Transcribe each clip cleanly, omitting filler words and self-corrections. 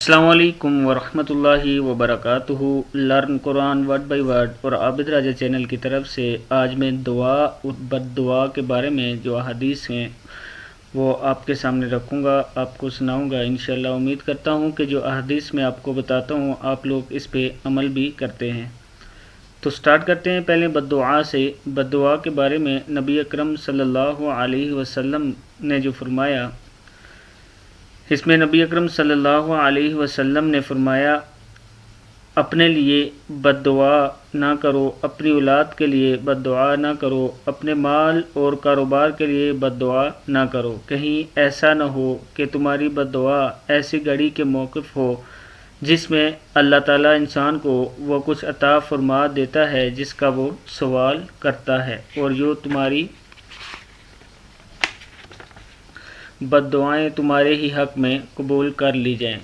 السلام علیکم ورحمۃ اللہ وبرکاتہ۔ Learn Quran word by word اور عابد راجہ چینل کی طرف سے آج میں دعا اور بد دعا کے بارے میں جو احادیث ہیں وہ آپ کے سامنے رکھوں گا، آپ کو سناؤں گا۔ انشاءاللہ امید کرتا ہوں کہ جو احادیث میں آپ کو بتاتا ہوں آپ لوگ اس پہ عمل بھی کرتے ہیں۔ تو سٹارٹ کرتے ہیں پہلے بد دعا سے۔ بد دعا کے بارے میں نبی اکرم صلی اللہ علیہ وسلم نے جو فرمایا، اس میں نبی اکرم صلی اللہ علیہ وسلم نے فرمایا، اپنے لیے بد دعا نہ کرو، اپنی اولاد کے لیے بد دعا نہ کرو، اپنے مال اور کاروبار کے لیے بد دعا نہ کرو۔ کہیں ایسا نہ ہو کہ تمہاری بد دعا ایسی گھڑی کے موقف ہو جس میں اللہ تعالیٰ انسان کو وہ کچھ عطا فرما دیتا ہے جس کا وہ سوال کرتا ہے، اور جو تمہاری بد دعائیں تمہارے ہی حق میں قبول کر لی جائیں۔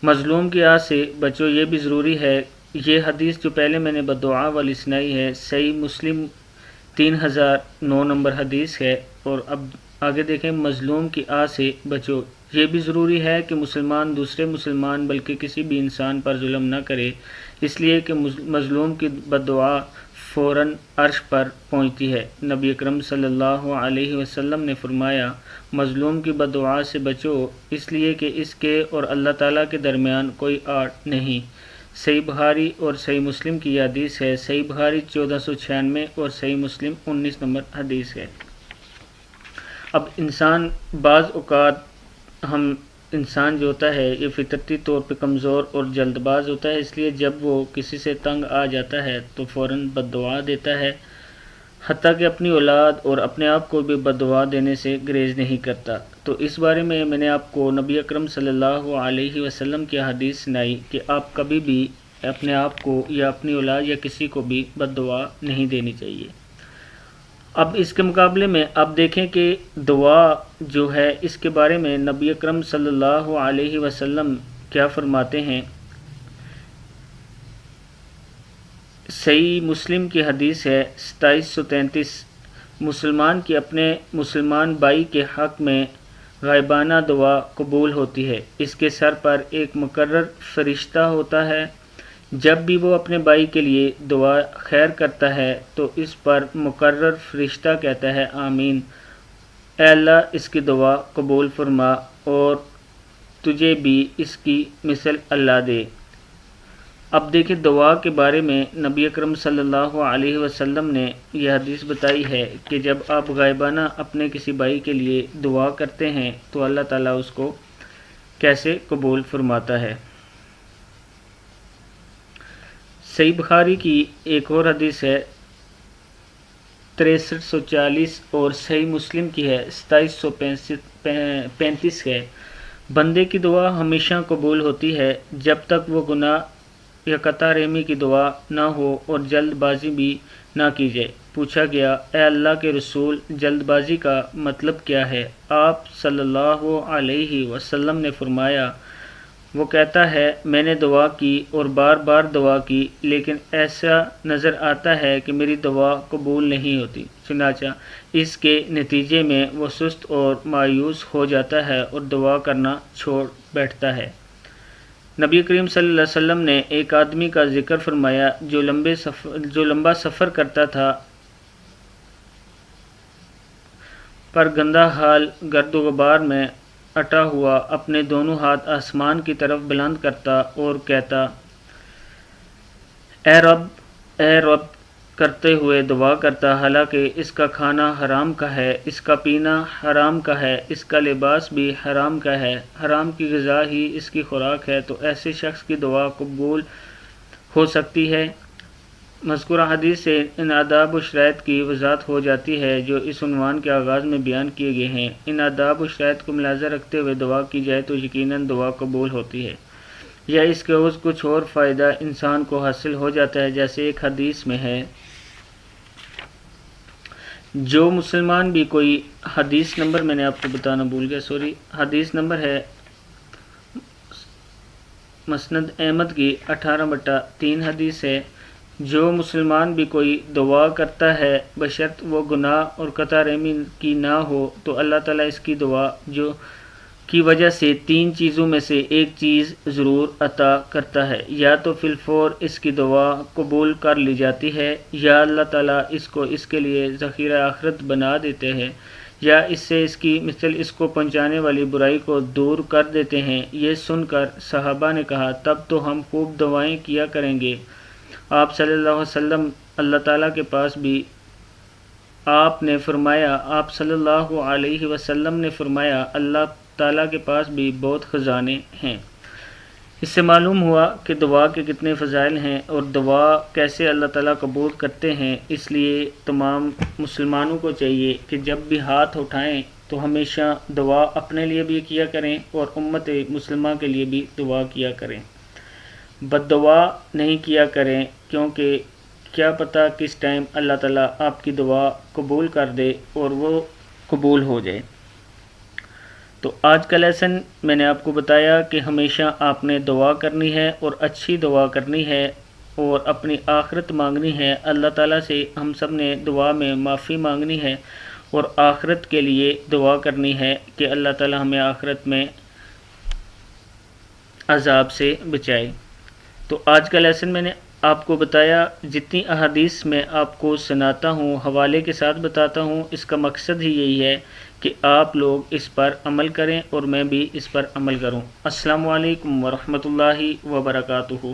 مظلوم کی آہ سے بچو، یہ بھی ضروری ہے۔ یہ حدیث جو پہلے میں نے بد دعا والی سنائی ہے، صحیح مسلم 3009 نمبر حدیث ہے۔ اور اب آگے دیکھیں، مظلوم کی آہ سے بچو، یہ بھی ضروری ہے کہ مسلمان دوسرے مسلمان بلکہ کسی بھی انسان پر ظلم نہ کرے، اس لیے کہ مظلوم کی بد دعا فوراً عرش پر پہنچتی ہے۔ نبی اکرم صلی اللہ علیہ وسلم نے فرمایا، مظلوم کی بد دعا سے بچو، اس لیے کہ اس کے اور اللہ تعالیٰ کے درمیان کوئی آڑ نہیں۔ صحیح بخاری اور صحیح مسلم کی یہ حدیث ہے۔ صحیح بخاری 1496 اور صحیح مسلم 19 نمبر حدیث ہے۔ اب بعض اوقات انسان جو ہوتا ہے یہ فطرتی طور پہ کمزور اور جلد باز ہوتا ہے، اس لیے جب وہ کسی سے تنگ آ جاتا ہے تو فوراً بد دعا دیتا ہے، حتیٰ کہ اپنی اولاد اور اپنے آپ کو بھی بد دعا دینے سے گریز نہیں کرتا۔ تو اس بارے میں نے آپ کو نبی اکرم صلی اللہ علیہ وسلم کی حدیث سنائی کہ آپ کبھی بھی اپنے آپ کو یا اپنی اولاد یا کسی کو بھی بد دعا نہیں دینی چاہیے۔ اب اس کے مقابلے میں اب دیکھیں کہ دعا جو ہے اس کے بارے میں نبی اکرم صلی اللہ علیہ وسلم کیا فرماتے ہیں۔ صحیح مسلم کی حدیث ہے 2733، مسلمان کی اپنے مسلمان بھائی کے حق میں غائبانہ دعا قبول ہوتی ہے۔ اس کے سر پر ایک مقرر فرشتہ ہوتا ہے، جب بھی وہ اپنے بھائی کے لیے دعا خیر کرتا ہے تو اس پر مقرر فرشتہ کہتا ہے، آمین، اے اللہ اس کی دعا قبول فرما اور تجھے بھی اس کی مثل اللہ دے۔ اب دیکھیں دعا کے بارے میں نبی اکرم صلی اللہ علیہ وسلم نے یہ حدیث بتائی ہے کہ جب آپ غائبانہ اپنے کسی بھائی کے لیے دعا کرتے ہیں تو اللہ تعالیٰ اس کو کیسے قبول فرماتا ہے۔ صحیح بخاری کی ایک اور حدیث ہے 6340 اور صحیح مسلم کی ہے 2735 ہے، بندے کی دعا ہمیشہ قبول ہوتی ہے جب تک وہ گناہ یا قطع رحمی کی دعا نہ ہو اور جلد بازی بھی نہ کی جائے۔ پوچھا گیا، اے اللہ کے رسول، جلد بازی کا مطلب کیا ہے؟ آپ صلی اللہ علیہ وسلم نے فرمایا، وہ کہتا ہے میں نے دعا کی اور بار بار دعا کی لیکن ایسا نظر آتا ہے کہ میری دعا قبول نہیں ہوتی، چنانچہ اس کے نتیجے میں وہ سست اور مایوس ہو جاتا ہے اور دعا کرنا چھوڑ بیٹھتا ہے۔ نبی کریم صلی اللہ علیہ وسلم نے ایک آدمی کا ذکر فرمایا جو لمبا سفر کرتا تھا پر گندا حال گرد و غبار میں اٹا ہوا، اپنے دونوں ہاتھ آسمان کی طرف بلند کرتا اور کہتا، اے رب، اے رب کرتے ہوئے دعا کرتا، حالانکہ اس کا کھانا حرام کا ہے، اس کا پینا حرام کا ہے، اس کا لباس بھی حرام کا ہے، حرام کی غذا ہی اس کی خوراک ہے، تو ایسے شخص کی دعا قبول ہو سکتی ہے؟ مذکورہ حدیث سے ان آداب و شرائط کی وضاحت ہو جاتی ہے جو اس عنوان کے آغاز میں بیان کیے گئے ہیں۔ ان آداب و شرائط کو ملاحظہ رکھتے ہوئے دعا کی جائے تو یقیناً دعا قبول ہوتی ہے، یا اس کے عوض کچھ اور فائدہ انسان کو حاصل ہو جاتا ہے، جیسے ایک حدیث میں ہے، جو مسلمان بھی کوئی حدیث نمبر میں نے آپ کو بتانا بھول گیا، حدیث نمبر ہے مسند احمد کی 18/3 حدیث ہے، جو مسلمان بھی کوئی دعا کرتا ہے بشرط وہ گناہ اور قطع رحمی کی نہ ہو تو اللہ تعالیٰ اس کی دعا جو کی وجہ سے 3 چیزوں میں سے ایک چیز ضرور عطا کرتا ہے، یا تو فی الفور اس کی دعا قبول کر لی جاتی ہے، یا اللہ تعالیٰ اس کو اس کے لیے ذخیرہ آخرت بنا دیتے ہیں، یا اس سے اس کی مثل اس کو پہنچانے والی برائی کو دور کر دیتے ہیں۔ یہ سن کر صحابہ نے کہا تب تو ہم خوب دعائیں کیا کریں گے۔ آپ صلی اللہ علیہ وسلم اللہ تعالیٰ کے پاس بھی آپ صلی اللہ علیہ وسلم نے فرمایا اللہ تعالیٰ کے پاس بھی بہت خزانے ہیں۔ اس سے معلوم ہوا کہ دعا کے کتنے فضائل ہیں اور دعا کیسے اللہ تعالیٰ قبول کرتے ہیں۔ اس لیے تمام مسلمانوں کو چاہیے کہ جب بھی ہاتھ اٹھائیں تو ہمیشہ دعا اپنے لیے بھی کیا کریں اور امت مسلمہ کے لیے بھی دعا کیا کریں، بد دعا نہیں کیا کریں، کیونکہ کیا پتہ کس ٹائم اللہ تعالیٰ آپ کی دعا قبول کر دے اور وہ قبول ہو جائے۔ تو آج کا لیسن میں نے آپ کو بتایا کہ ہمیشہ آپ نے دعا کرنی ہے اور اچھی دعا کرنی ہے اور اپنی آخرت مانگنی ہے۔ اللہ تعالیٰ سے ہم سب نے دعا میں معافی مانگنی ہے اور آخرت کے لیے دعا کرنی ہے کہ اللہ تعالیٰ ہمیں آخرت میں عذاب سے بچائے۔ تو آج کا لیسن میں نے آپ کو بتایا، جتنی احادیث میں آپ کو سناتا ہوں حوالے کے ساتھ بتاتا ہوں، اس کا مقصد ہی یہی ہے کہ آپ لوگ اس پر عمل کریں اور میں بھی اس پر عمل کروں۔ السلام علیکم ورحمۃ اللہ وبرکاتہ۔